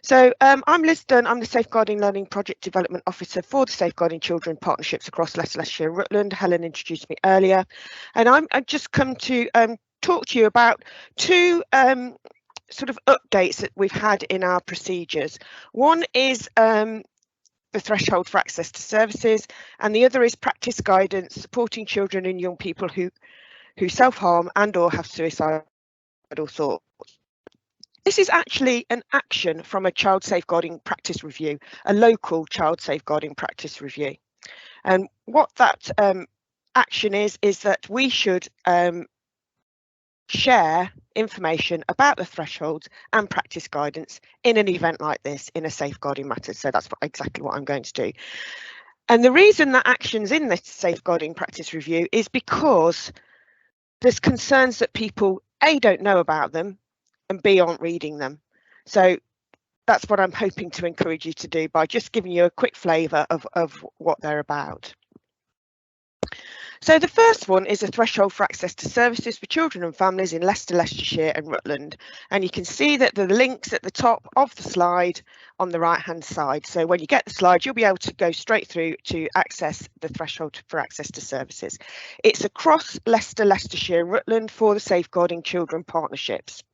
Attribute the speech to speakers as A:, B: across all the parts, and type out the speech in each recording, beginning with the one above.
A: I'm Liz Dunn. I'm the Safeguarding Learning Project Development Officer for the Safeguarding Children Partnerships across Leicestershire and Rutland. Helen introduced me earlier, and I've just come to talk to you about two sort of updates that we've had in our procedures. One is the threshold for access to services, and the other is practice guidance supporting children and young people who self-harm and or have suicidal thoughts. This is actually an action from a child safeguarding practice review, a local child safeguarding practice review. And what that action is that we should share information about the thresholds and practice guidance in an event like this in a safeguarding matter. So that's exactly what I'm going to do. And the reason that action's in this safeguarding practice review is because there's concerns that people A, don't know about them, and B, aren't reading them. So that's what I'm hoping to encourage you to do by just giving you a quick flavour of what they're about. So the first one is a threshold for access to services for children and families in Leicester, Leicestershire and Rutland. And you can see that the links at the top of the slide on the right hand side. So when you get the slide, you'll be able to go straight through to access the threshold for access to services. It's across Leicester, Leicestershire and Rutland for the Safeguarding Children Partnerships.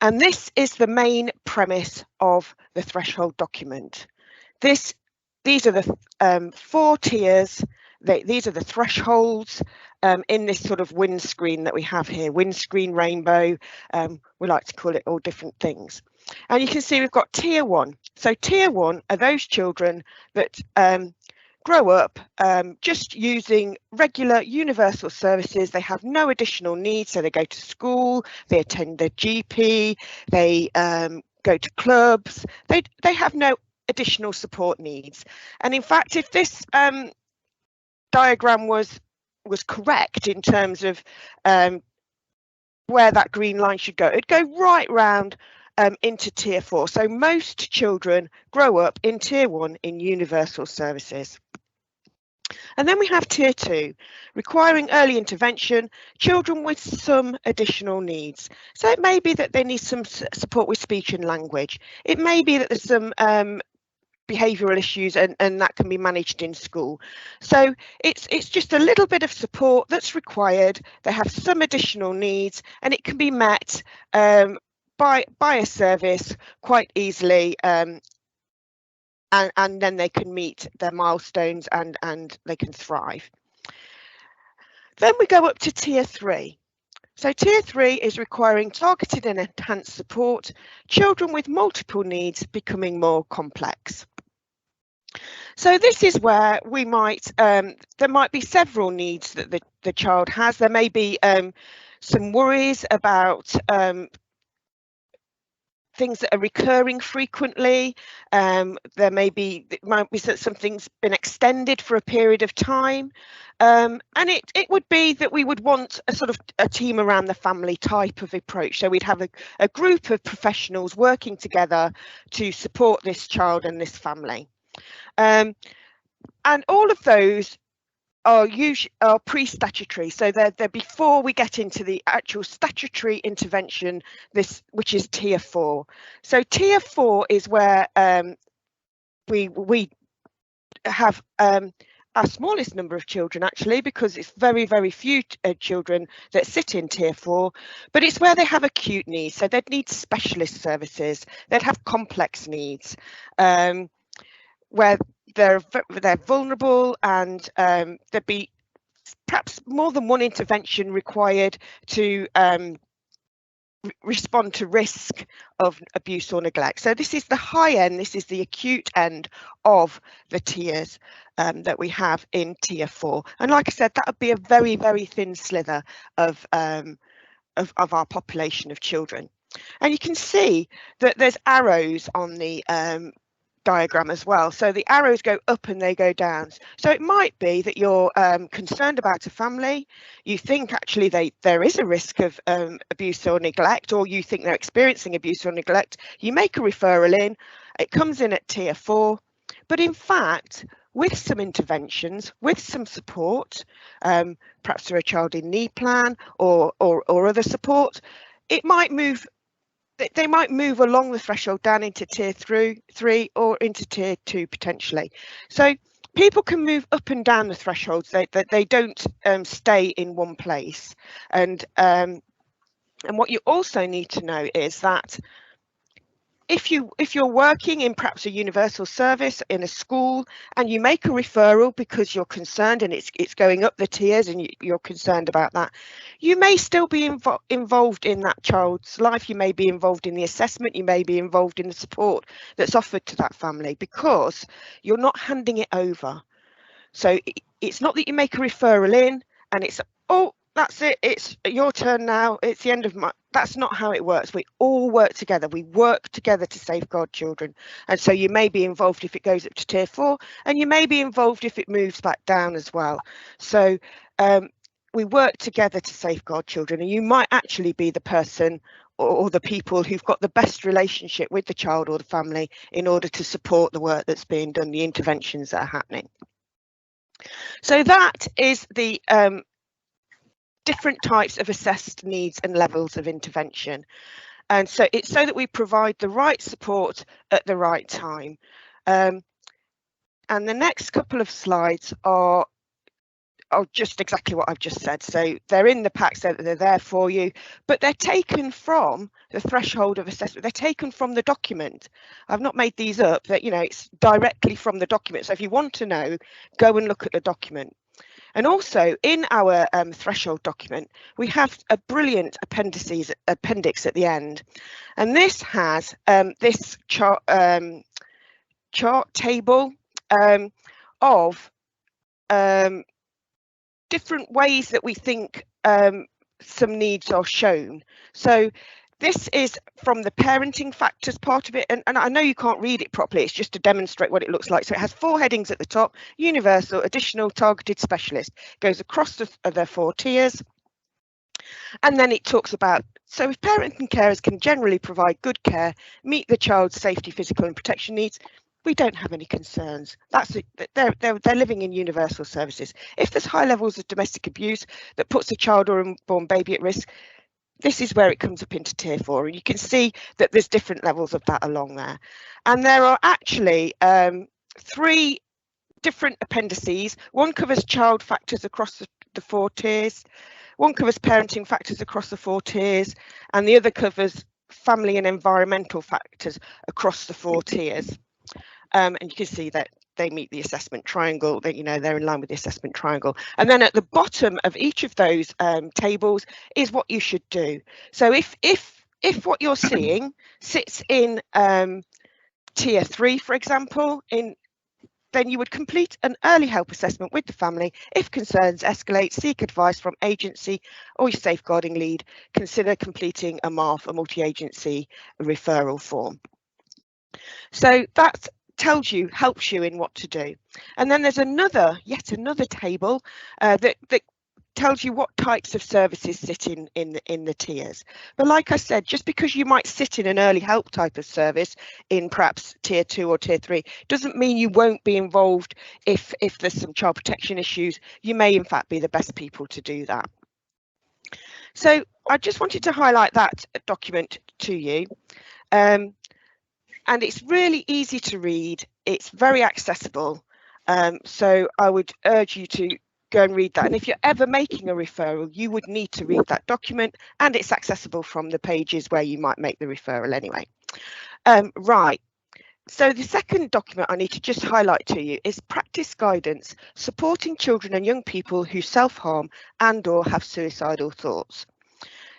A: And this is the main premise of the threshold document. These are the 4 tiers. These are the thresholds in this sort of windscreen that we have here, windscreen rainbow. We like to call it all different things. And you can see we've got tier 1. So tier 1 are those children that grow up just using regular universal services. They have no additional needs, so they go to school, they attend their GP, they go to clubs, they have no additional support needs. And in fact, if this diagram was correct in terms of where that green line should go, it'd go right round into tier 4. So most children grow up in tier 1 in universal services. And then we have tier 2, requiring early intervention, children with some additional needs. So it may be that they need some support with speech and language. It may be that there's some behavioural issues and that can be managed in school. So it's just a little bit of support that's required. They have some additional needs and it can be met by a service quite easily, and then they can meet their milestones and they can thrive. Then we go up to tier 3. So tier 3 is requiring targeted and enhanced support, children with multiple needs becoming more complex. So this is where we might, there might be several needs that the child has. There may be some worries about things that are recurring frequently. There might be that something's been extended for a period of time. And it would be that we would want a sort of a team around the family type of approach. So we'd have a group of professionals working together to support this child and this family. And all of those are pre-statutory, so they're before we get into the actual statutory intervention, which is tier 4. So tier 4 is where we have our smallest number of children, actually, because it's very, very few children that sit in tier 4, but it's where they have acute needs. So they'd need specialist services, they'd have complex needs, where they're vulnerable, and there'd be perhaps more than one intervention required to respond to risk of abuse or neglect. So this is the high end, this is the acute end of the tiers that we have in tier 4. And like I said, that would be a very, very thin slither of our population of children. And you can see that there's arrows on the diagram as well. So the arrows go up and they go down. So it might be that you're concerned about a family, you think actually there is a risk of abuse or neglect, or you think they're experiencing abuse or neglect. You make a referral in, it comes in at tier 4, but in fact with some interventions, with some support, perhaps for a child in need plan or other support, it might move they might move along the threshold down into tier 3 or into tier 2 potentially. So people can move up and down the thresholds. They don't stay in one place. And what you also need to know is that if you're working in perhaps a universal service in a school and you make a referral because you're concerned and it's going up the tiers and you're concerned about that, you may still be involved in that child's life. You may be involved in the assessment, you may be involved in the support that's offered to that family, because you're not handing it over. So it's not that you make a referral in and it's, oh, that's it, it's your turn now, it's the end of my, that's not how it works. We all work together. We work together to safeguard children. And so you may be involved if it goes up to tier 4, and you may be involved if it moves back down as well. So we work together to safeguard children, and you might actually be the person or the people who've got the best relationship with the child or the family in order to support the work that's being done, the interventions that are happening. So that is the different types of assessed needs and levels of intervention. And so it's so that we provide the right support at the right time. And the next couple of slides are just exactly what I've just said. So they're in the pack, so that they're there for you, but they're taken from the threshold of assessment. They're taken from the document. I've not made these up, that, you know, it's directly from the document. So if you want to know, go and look at the document. And also in our threshold document, we have a brilliant appendix at the end. And this has this chart table of different ways that we think some needs are shown. So this is from the parenting factors part of it, and I know you can't read it properly, it's just to demonstrate what it looks like. So it has 4 headings at the top: universal, additional, targeted, specialist. Goes across the 4 tiers, and then it talks about, so if parents and carers can generally provide good care, meet the child's safety, physical and protection needs, we don't have any concerns. That's it. They're living in universal services. If there's high levels of domestic abuse that puts a child or unborn baby at risk, this is where it comes up into tier 4, and you can see that there's different levels of that along there. And there are actually 3 different appendices. One covers child factors across the 4 tiers, one covers parenting factors across the 4 tiers, and the other covers family and environmental factors across the 4 tiers. And you can see that they meet the assessment triangle, that, you know, they're in line with the assessment triangle. And then at the bottom of each of those tables is what you should do. So if what you're seeing sits in tier 3, for example, then you would complete an early help assessment with the family. If concerns escalate, seek advice from agency or your safeguarding lead. Consider completing a MARF, a multi-agency referral form. So that tells you, helps you in what to do. And then there's yet another table that tells you what types of services sit in the tiers. But like I said, just because you might sit in an early help type of service in perhaps tier 2 or tier 3 doesn't mean you won't be involved if there's some child protection issues. You may in fact be the best people to do that. So I just wanted to highlight that document to you. And it's really easy to read, it's very accessible, so I would urge you to go and read that. And if you're ever making a referral, you would need to read that document, and it's accessible from the pages where you might make the referral anyway. Right, so the second document I need to just highlight to you is practice guidance, supporting children and young people who self-harm and/or have suicidal thoughts.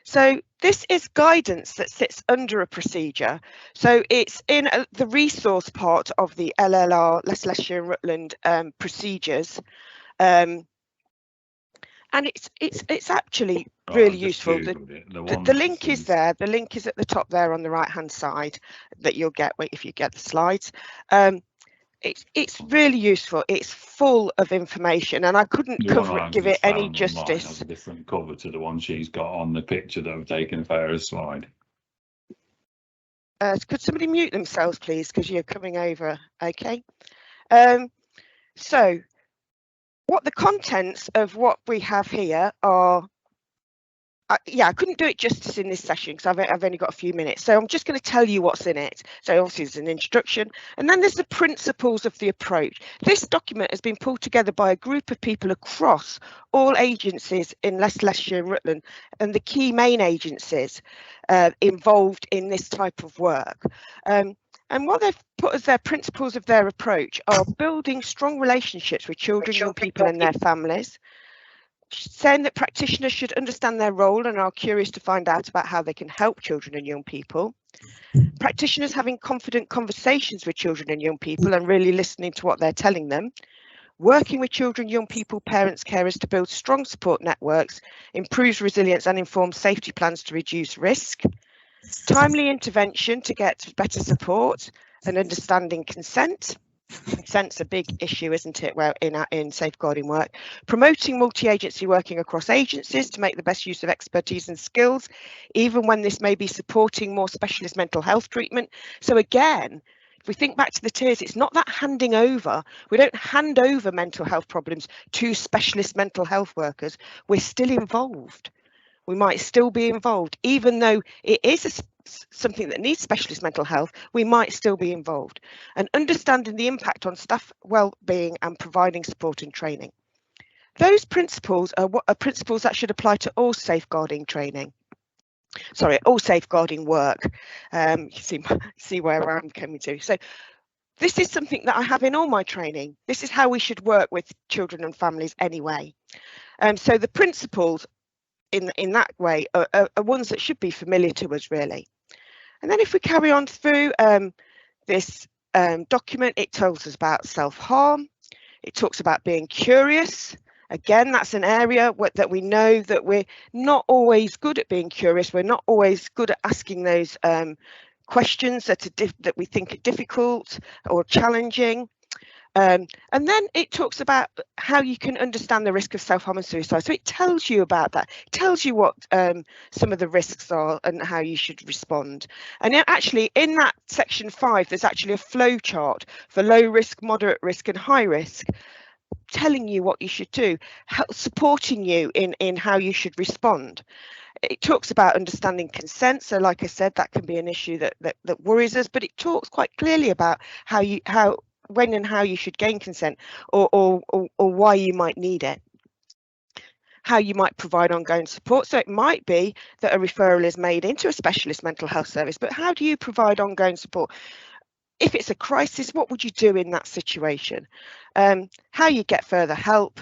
A: So this is guidance that sits under a procedure. So it's in the resource part of the LLR, Leicestershire and Rutland procedures. And it's actually really useful. The link is there. The link is at the top there on the right hand side that you'll get if you get the slides. It's really useful. It's full of information, and I couldn't give it any justice.
B: Has a different cover to the one she's got on the picture that I've taken of Farah's slide.
A: Could somebody mute themselves, please, because you're coming over. Okay. So, what the contents of what we have here are I couldn't do it justice in this session because I've only got a few minutes. So I'm just going to tell you what's in it. So obviously there's an introduction, and then there's the principles of the approach. This document has been pulled together by a group of people across all agencies in Leicestershire and Rutland, and the key main agencies involved in this type of work. And what they've put as their principles of their approach are building strong relationships with children, young people and their families, saying that practitioners should understand their role and are curious to find out about how they can help children and young people. Practitioners having confident conversations with children and young people and really listening to what they're telling them. Working with children, young people, parents, carers to build strong support networks, improves resilience and informs safety plans to reduce risk. Timely intervention to get better support and understanding consent. Consent's a big issue, isn't it, well, in safeguarding work. Promoting multi-agency working across agencies to make the best use of expertise and skills, even when this may be supporting more specialist mental health treatment. So again, if we think back to the tiers, it's not that handing over. We don't hand over mental health problems to specialist mental health workers. We're still involved. We might still be involved, even though it is something that needs specialist mental health, we might still be involved. And understanding the impact on staff well-being and providing support and training. Those principles are what are principles that should apply to all safeguarding training. Sorry, all safeguarding work. You see where I'm coming to. So this is something that I have in all my training. This is how we should work with children and families anyway. So the principles in that way are ones that should be familiar to us, really. And then if we carry on through this document, it tells us about self-harm. It talks about being curious. Again, that's an area that we know that we're not always good at being curious. We're not always good at asking those questions that we think are difficult or challenging. And then it talks about how you can understand the risk of self-harm and suicide. So it tells you about that. It tells you what some of the risks are and how you should respond. And actually in that section 5, there's actually a flow chart for low risk, moderate risk and high risk, telling you what you should do, supporting you in how you should respond. It talks about understanding consent. So like I said, that can be an issue that worries us, but it talks quite clearly about when and how you should gain consent or why you might need it, how you might provide ongoing support. So it might be that a referral is made into a specialist mental health service, but how do you provide ongoing support? If it's a crisis, what would you do in that situation? How you get further help.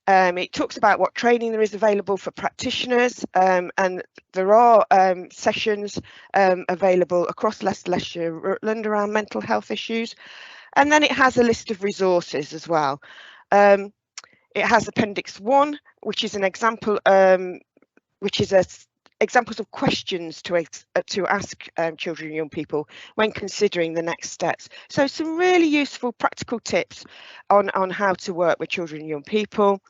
A: It talks about what training there is available for practitioners, and there are sessions available across Leicestershire, Rutland around mental health issues. And then it has a list of resources as well. It has Appendix 1, which is an example, examples of questions to ask children and young people when considering the next steps. So some really useful practical tips on how to work with children and young people.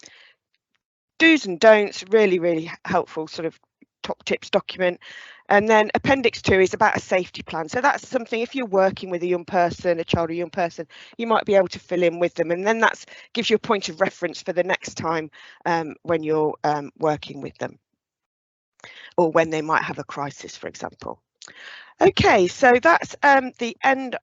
A: Do's and don'ts, really helpful sort of top tips document. And then Appendix 2 is about a safety plan. So that's something, if you're working with a young person, a child or young person, you might be able to fill in with them. And then that gives you a point of reference for the next time when you're working with them, or when they might have a crisis, for example. Okay, so that's the end